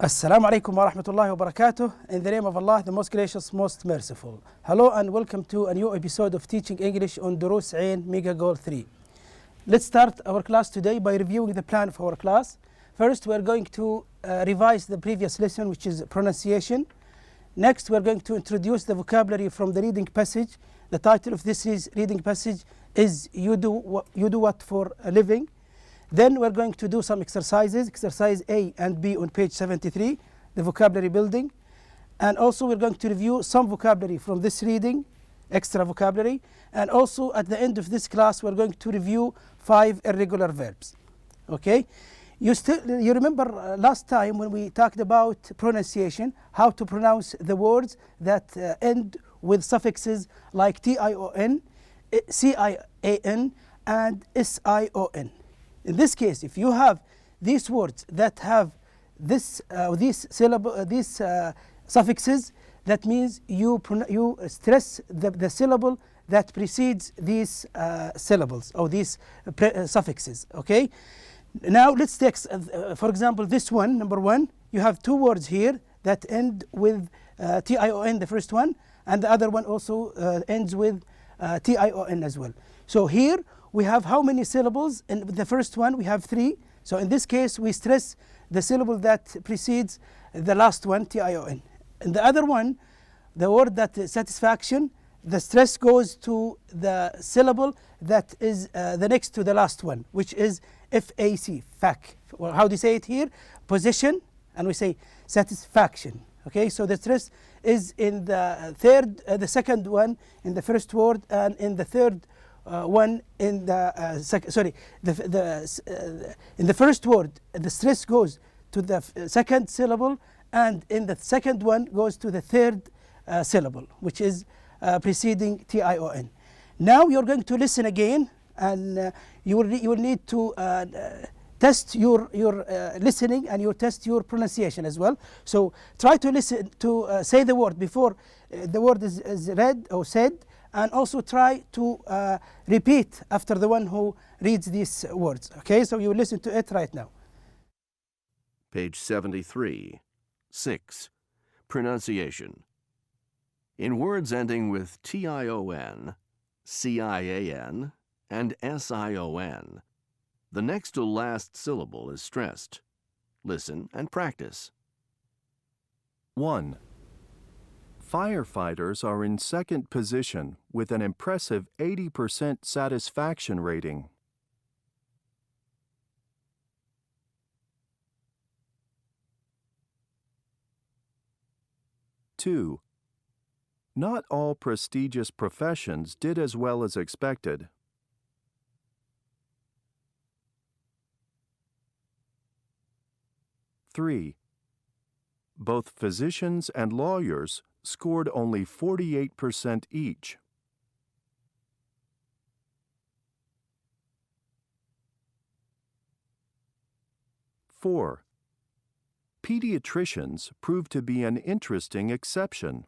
Assalamu alaikum wa rahmatullahi wa barakatuh. In the name of Allah, the most gracious, most merciful. Hello and welcome to a new episode of Teaching English on Dروس Mega Goal 3. Let's start our class today by reviewing the plan of our class. First, we're going to revise the previous lesson, which is pronunciation. Next, we're going to introduce the vocabulary from the reading passage. The title of this reading passage is You Do What for a Living. Then we're going to do some exercises, exercise A and B on page 73, the vocabulary building. And also we're going to review some vocabulary from this reading, extra vocabulary. And also at the end of this class, we're going to review 5 irregular verbs. Okay? You remember last time when we talked about pronunciation, how to pronounce the words that end with suffixes like T-I-O-N, C-I-A-N, and S-I-O-N. In this case, if you have these words that have these suffixes, that means you stress the syllable that precedes these syllables or these suffixes. Okay. Now let's take, for example, this one, number 1. You have 2 words here that end with T-I-O-N, the first one, and the other one also ends with T-I-O-N as well. So here we have how many syllables? In the first one we have 3. So in this case we stress the syllable that precedes the last one, T-I-O-N. In the other one, the word that is satisfaction, the stress goes to the syllable that is the next to the last one, which is F-A-C, fac. Well, how do you say it here? Position, and we say satisfaction. Okay, so the stress is in the second one in the first word, and in the third one in the in the first word the stress goes to the second syllable, and in the second one goes to the third syllable, which is preceding T-I-O-N. Now you're going to listen again, and you will need to test your listening, and you test your pronunciation as well. So try to listen to say the word before the word is read or said, and also try to repeat after the one who reads these words. Okay, so you listen to it right now. Page 73. 6. Pronunciation. In words ending with T-I-O-N, C-I-A-N, and S-I-O-N, the next to last syllable is stressed. Listen and practice. 1. Firefighters are in second position with an impressive 80% satisfaction rating. 2. Not all prestigious professions did as well as expected. 3. Both physicians and lawyers scored only 48% each. 4. Pediatricians proved to be an interesting exception.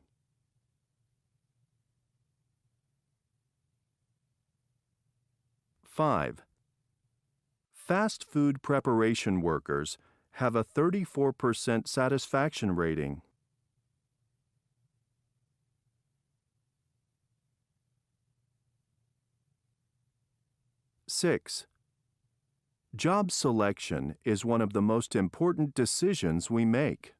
5. Fast food preparation workers have a 34% satisfaction rating. 6. Job selection is one of the most important decisions we make.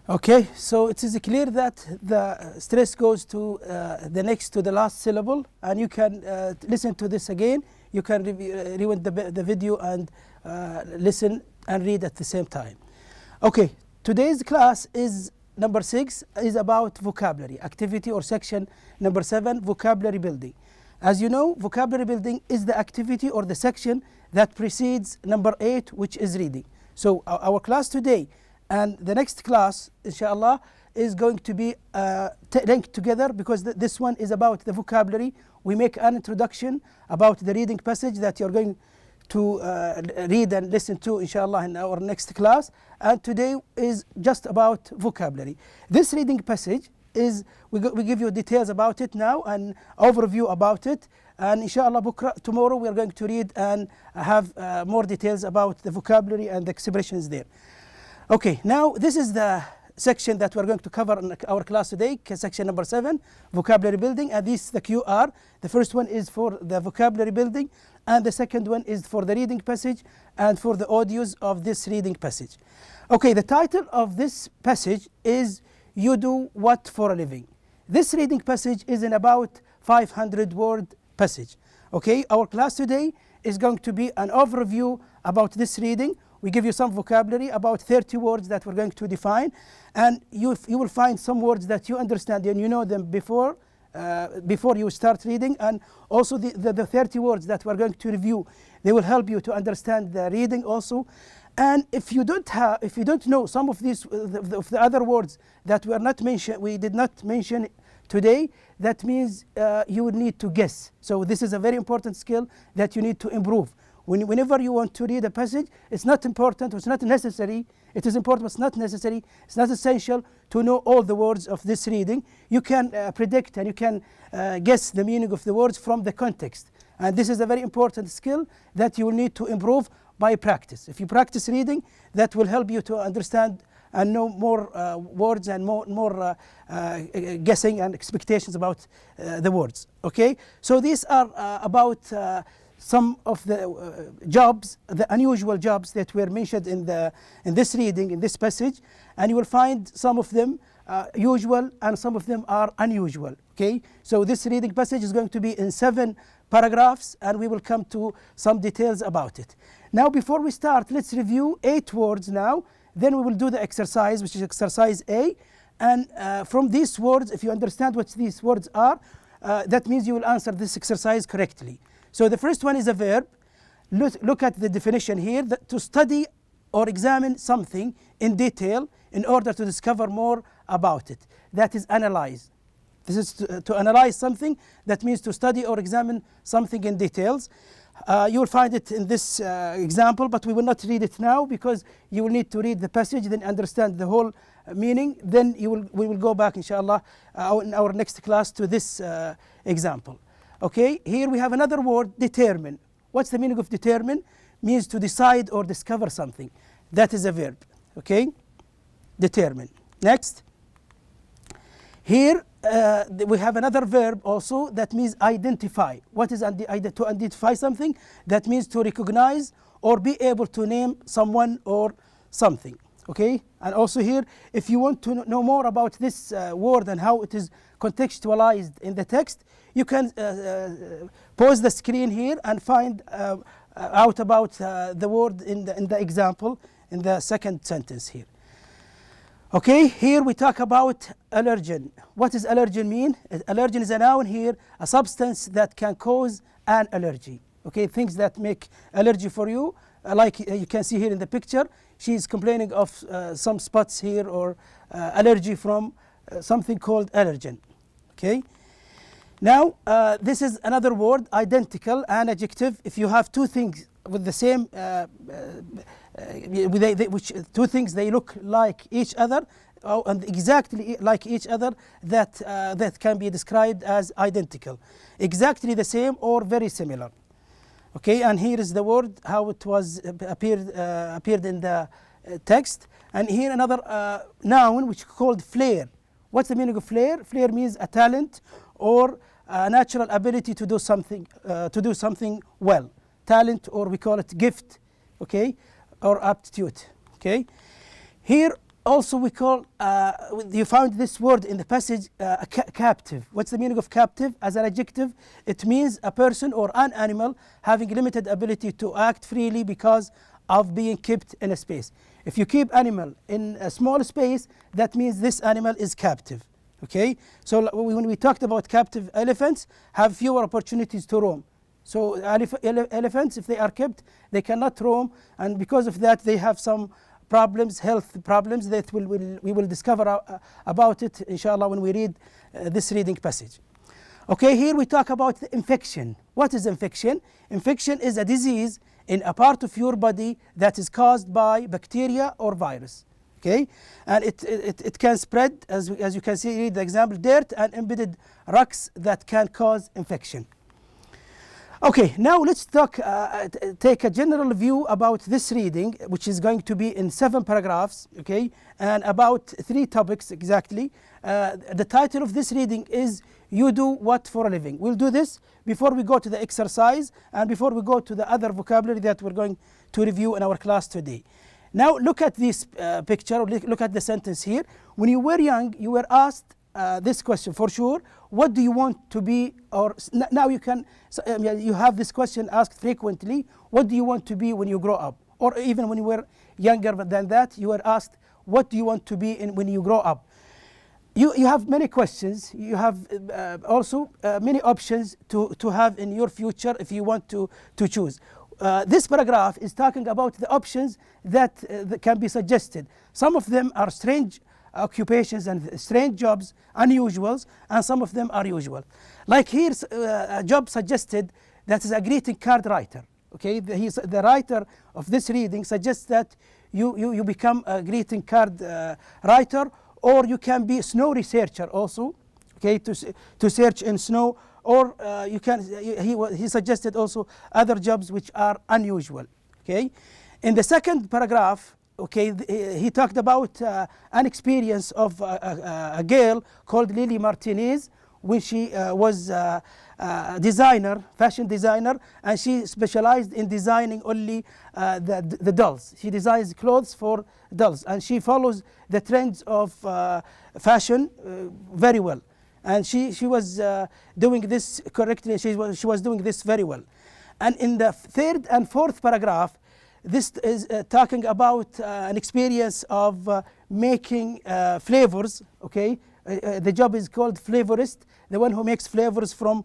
Okay, so it is clear that the stress goes to the next to the last syllable, and you can listen to this again. You can rewind the video and listen and read at the same time. Okay, today's class is number 6, is about vocabulary, activity or section number 7, vocabulary building. As you know, vocabulary building is the activity or the section that precedes number 8, which is reading. So our class today and the next class, inshallah, is going to be linked together, because this one is about the vocabulary. We make an introduction about the reading passage that you're going to read and listen to, inshallah, in our next class. And today is just about vocabulary. This reading passage is we give you details about it now and overview about it. And inshallah, tomorrow we are going to read and have more details about the vocabulary and the expressions there. Okay, now this is the section that we're going to cover in our class today, section number 7, vocabulary building, and this is the QR. The first one is for the vocabulary building, and the second one is for the reading passage and for the audios of this reading passage. Okay, the title of this passage is You Do What for a Living. This reading passage is in about 500 word passage. Okay, our class today is going to be an overview about this reading. We give you some vocabulary, about 30 words that we're going to define, and you will find some words that you understand and you know them before you start reading, and also the 30 words that we're going to review, they will help you to understand the reading also. And if you don't know some of these of the other words that we did not mention today, that means you would need to guess. So this is a very important skill that you need to improve. Whenever you want to read a passage, it's not important, it's not necessary. It is important, but it's not necessary. It's not essential to know all the words of this reading. You can predict and you can guess the meaning of the words from the context. And this is a very important skill that you will need to improve by practice. If you practice reading, that will help you to understand and know more words and more guessing and expectations about the words. Okay, so these are about some of the jobs, the unusual jobs that were mentioned in this reading, in this passage, and you will find some of them usual and some of them are unusual. Okay, so this reading passage is going to be in 7 paragraphs, and we will come to some details about it. Now, before we start, let's review 8 words now. Then we will do the exercise, which is exercise A. And from these words, if you understand what these words are, that means you will answer this exercise correctly. So the first one is a verb. Look at the definition here, that to study or examine something in detail in order to discover more about it. That is analyze. This is to analyze something. That means to study or examine something in details. You will find it in this example, but we will not read it now because you will need to read the passage, then understand the whole meaning. Then we will go back, inshallah, in our next class to this example. Okay, here we have another word, determine. What's the meaning of determine? Means to decide or discover something. That is a verb. Okay, determine. Next. Here we have another verb also that means identify. What is to identify something? That means to recognize or be able to name someone or something. Okay, and also here, if you want to know more about this word and how it is contextualized in the text, you can pause the screen here and find out about the word in the example in the second sentence here. Okay, here we talk about allergen. What does allergen mean? Allergen is a noun here, a substance that can cause an allergy. Okay, things that make allergy for you, like you can see here in the picture, she's complaining of some spots here or allergy from something called allergen. Okay, now this is another word, identical, an adjective. If you have two things with the same two things they look like each other and exactly like each other, that can be described as identical, exactly the same or very similar. Okay, and here is the word how it was appeared in the text. And here another noun which is called Flair. What's the meaning of Flair? Flair means a talent or a natural ability to do something well. Talent, or we call it gift, okay, or aptitude. Okay, here also we call you found this word in the passage, captive. What's the meaning of captive? As an adjective, it means a person or an animal having limited ability to act freely because of being kept in a space. If you keep animal in a small space, that means this animal is captive. Okay, so when we talked about captive, elephants have fewer opportunities to roam. So elephants, if they are kept, they cannot roam, and because of that they have some problems, health problems that we will discover about it, inshallah, when we read this reading passage. Okay, here we talk about the infection. What is infection? Infection is a disease in a part of your body that is caused by bacteria or virus. Okay, and it can spread, as you can see, read the example, dirt and embedded rocks that can cause infection. Okay, now let's take a general view about this reading, which is going to be in 7 paragraphs, okay, and about 3 topics exactly. The title of this reading is You Do What for a Living. We'll do this before we go to the exercise and before we go to the other vocabulary that we're going to review in our class today. Now look at this picture, look at the sentence here. When you were young, you were asked this question for sure. What do you want to be? Or now you can, you have this question asked frequently. What do you want to be when you grow up? Or even when you were younger than that, you were asked, what do you want to be when you grow up? You have many questions. You have also many options to have in your future if you want to choose. This paragraph is talking about the options that can be suggested. Some of them are strange occupations and strange jobs, unusuals, and some of them are usual. Like here's a job suggested that is a greeting card writer. Okay, the writer of this reading suggests that you become a greeting card writer, or you can be a snow researcher also. Okay, to search in snow, or you can. He suggested also other jobs which are unusual. Okay, in the second paragraph. Okay, he talked about an experience of a girl called Lily Martinez when she was a designer, fashion designer, and she specialized in designing only the dolls. She designs clothes for dolls, and she follows the trends of fashion very well. And she was doing this correctly. She was doing this very well. And in the third and fourth paragraph, this is talking about an experience of making flavors. Okay, the job is called flavorist, the one who makes flavors from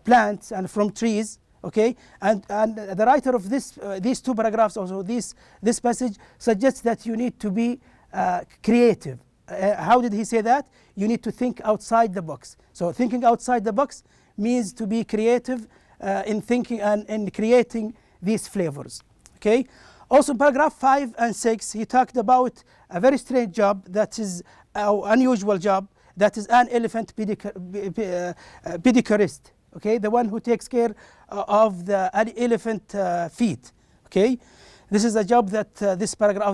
plants and from trees. Okay, and the writer of these 2 paragraphs, also this passage, suggests that you need to be creative. How did he say that? You need to think outside the box. So thinking outside the box means to be creative in thinking and in creating these flavors. Okay. Also, in paragraph 5 and 6, he talked about a very strange job that is an unusual job, that is an elephant pedicurist. Okay, the one who takes care of the elephant feet. Okay, this is a job that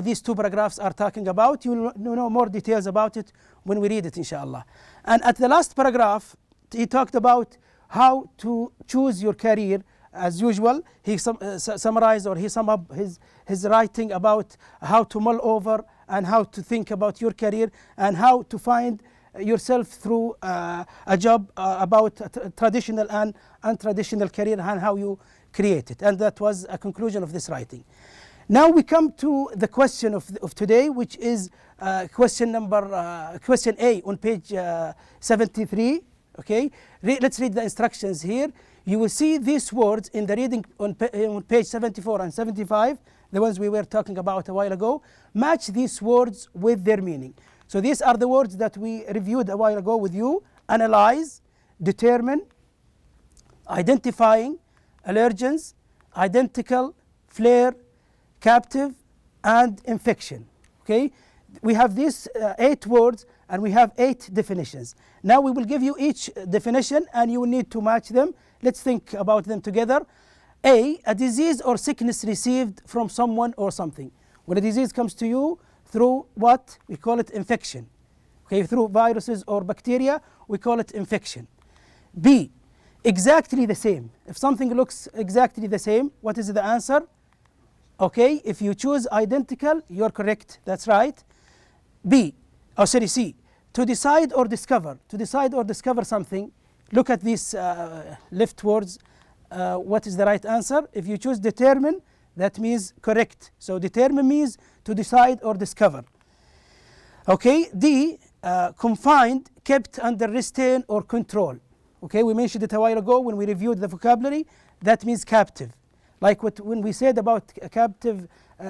these 2 paragraphs are talking about. You will know more details about it when we read it, inshallah. And at the last paragraph, he talked about how to choose your career. As usual, he summarized, or he summed up his writing about how to mull over and how to think about your career and how to find yourself through a job about a traditional and untraditional career and how you create it. And that was a conclusion of this writing. Now we come to the question of today, which is question A on page 73. Okay, let's read the instructions here. You will see these words in the reading on page 74 and 75, the ones we were talking about a while ago. Match these words with their meaning. So these are the words that we reviewed a while ago with you. Analyze, determine, identifying, allergens, identical, Flair, captive, and infection. Okay, we have these 8 words and we have 8 definitions. Now we will give you each definition and you will need to match them. Let's think about them together. A disease or sickness received from someone or something. When a disease comes to you through what? We call it infection. Okay, through viruses or bacteria, we call it infection. B, exactly the same. If something looks exactly the same, what is the answer? Okay, if you choose identical, you're correct. That's right. C, to decide or discover. To decide or discover something. Look at these left words. What is the right answer? If you choose determine, that means correct. So determine means to decide or discover. Okay, D, confined, kept under restraint or control. Okay, we mentioned it a while ago when we reviewed the vocabulary. That means captive. Like when we said about captive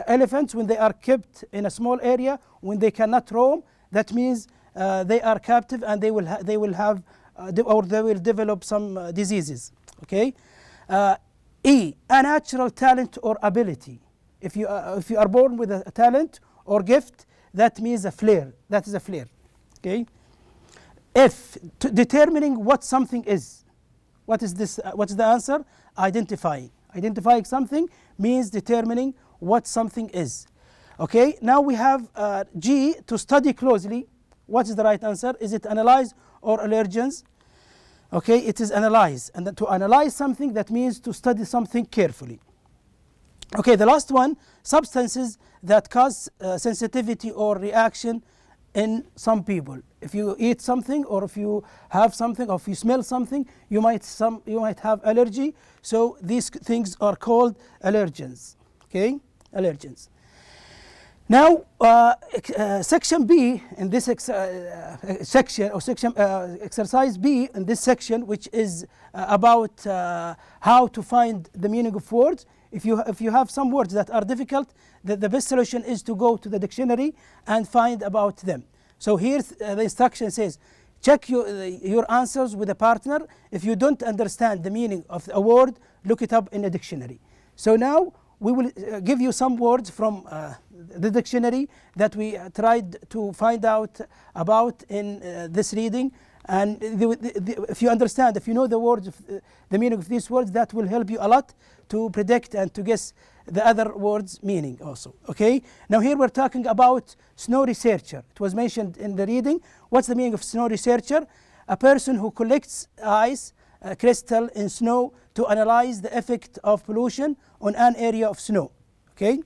elephants, when they are kept in a small area, when they cannot roam, that means they are captive and they will develop some diseases. Okay. E, a natural talent or ability. If you are born with a talent or gift, that means a flare. That is a flare. Okay. F, determining what something is. What is this? What's the answer? Identifying. Identifying something means determining what something is. Okay. Now we have G, to study closely. What is the right answer? Is it analyze or allergens? Okay, it is analyze. And to analyze something, that means to study something carefully. Okay, the last one, substances that cause sensitivity or reaction in some people. If you eat something, or if you have something, or if you smell something, you might have allergy. So these things are called allergens. Okay, allergens. Now, section B in this exercise B in this section, which is about how to find the meaning of words. If you have some words that are difficult, the best solution is to go to the dictionary and find about them. So here the instruction says, check your answers with a partner. If you don't understand the meaning of a word, look it up in a dictionary. So now we will give you some words from the dictionary that we tried to find out about in this reading. And if you understand, if you know the words, the meaning of these words, that will help you a lot to predict and to guess the other words' meaning also. Okay. Now here we're talking about snow researcher. It was mentioned in the reading. What's the meaning of snow researcher? A person who collects ice, crystal in snow to analyze the effect of pollution on an area of snow. Okay.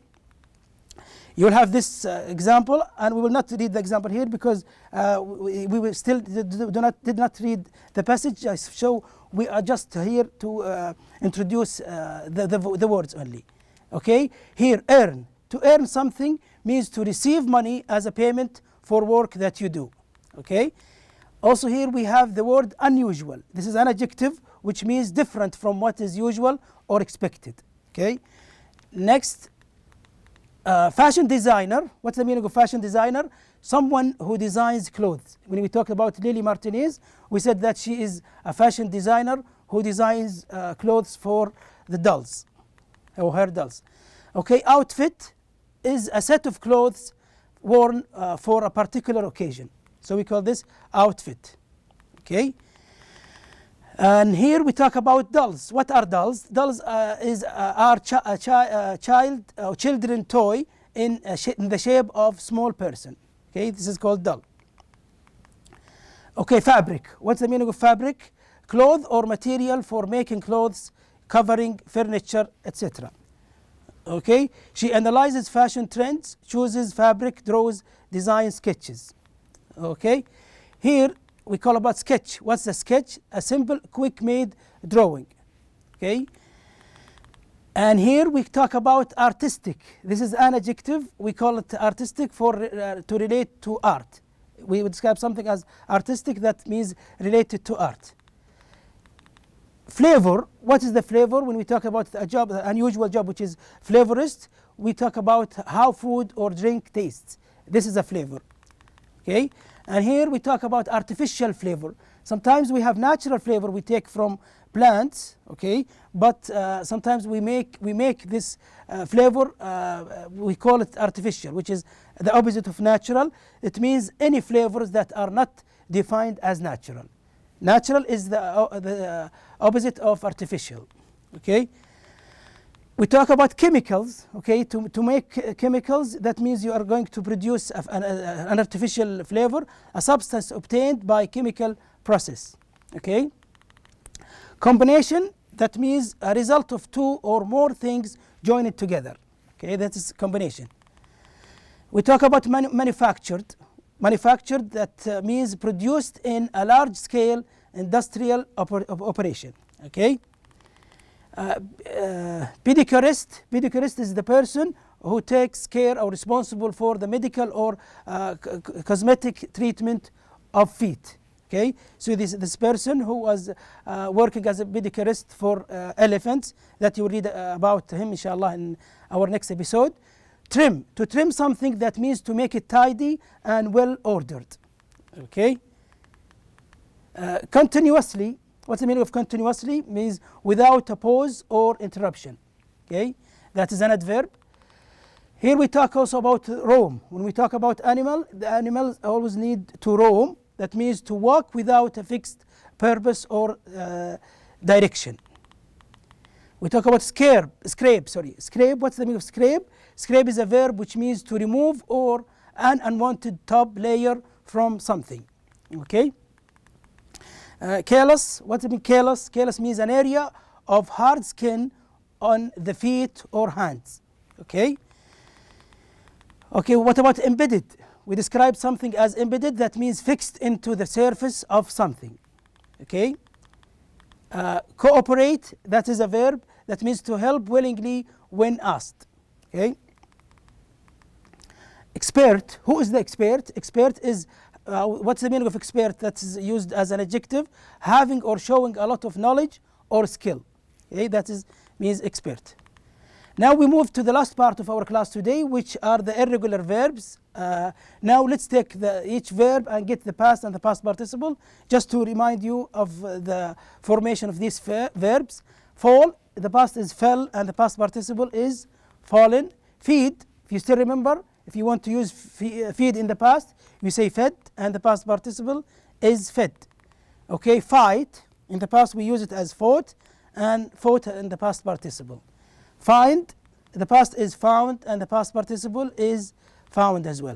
You'll have this example, and we will not read the example here because we will still did not read the passage. So we are just here to introduce the words only. Okay. Here, earn. To earn something means to receive money as a payment for work that you do. Okay. Also here we have the word unusual. This is an adjective which means different from what is usual or expected. Okay. Next, fashion designer. What's the meaning of fashion designer? Someone who designs clothes. When we talked about Lily Martinez, we said that she is a fashion designer who designs clothes for the dolls, or her dolls. Okay, outfit is a set of clothes worn for a particular occasion. So we call this outfit. Okay. And here we talk about dolls. What are dolls? Dolls are children toy in the shape of small person. Okay, this is called doll. Okay, fabric. What's the meaning of fabric? Cloth or material for making clothes, covering furniture, etc. Okay, she analyzes fashion trends, chooses fabric, draws design sketches. Okay, here we call about sketch. What's a sketch? A simple, quick-made drawing. Okay. And here we talk about artistic. This is an adjective. We call it artistic for to relate to art. We would describe something as artistic, that means related to art. Flavor. What is the flavor? When we talk about a job, an unusual job, which is flavorist, we talk about how food or drink tastes. This is a flavor. Okay. And here we talk about artificial flavor. Sometimes we have natural flavor we take from plants, okay, but sometimes we make this flavor, we call it artificial, which is the opposite of natural. It means any flavors that are not defined as natural. Natural is the opposite of artificial. Okay. We talk about chemicals. Okay, to make chemicals, that means you are going to produce an artificial flavor, a substance obtained by chemical process. Okay. Combination, that means a result of two or more things joined together. Okay, that is combination. We talk about manufactured. Manufactured, that means produced in a large scale industrial operation. Okay. Pedicurist. Pedicurist is the person who takes care or responsible for the medical or cosmetic treatment of feet. Okay, so this person who was working as a pedicurist for elephants, that you will read about him inshallah in our next episode. Trim. To trim something, that means to make it tidy and well ordered. Okay. Continuously. What's the meaning of continuously? Means without a pause or interruption. Okay, that is an adverb. Here we talk also about roam. When we talk about animal, the animals always need to roam. That means to walk without a fixed purpose or direction. We talk about scrape. Scrape, what's the meaning of scrape? Scrape is a verb which means to remove or an unwanted top layer from something. Okay? Callus, what's it mean callus? Callus means an area of hard skin on the feet or hands. Okay? Okay, what about embedded? We describe something as embedded, that means fixed into the surface of something. Okay? Cooperate, that is a verb that means to help willingly when asked. Okay? Expert, who is the expert? Expert is, what's the meaning of expert? That is used as an adjective, having or showing a lot of knowledge or skill. Okay? That is means expert. Now we move to the last part of our class today, which are the irregular verbs. Now let's take each verb and get the past and the past participle, just to remind you of the formation of these verbs. Fall, the past is fell and the past participle is fallen. Feed, if you still remember, if you want to use feed in the past, you say fed and the past participle is fed. Okay, fight, in the past we use it as fought and fought in the past participle. Find, the past is found and the past participle is found as well.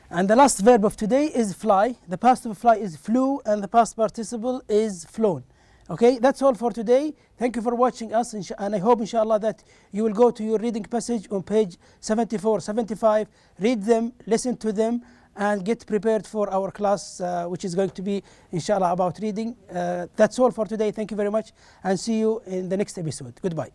And the last verb of today is fly. The past of fly is flew and the past participle is flown. Okay, that's all for today. Thank you for watching us, and I hope inshallah that you will go to your reading passage on page 74, 75, read them, listen to them, and get prepared for our class which is going to be inshallah about reading. That's all for today. Thank you very much and see you in the next episode. Goodbye.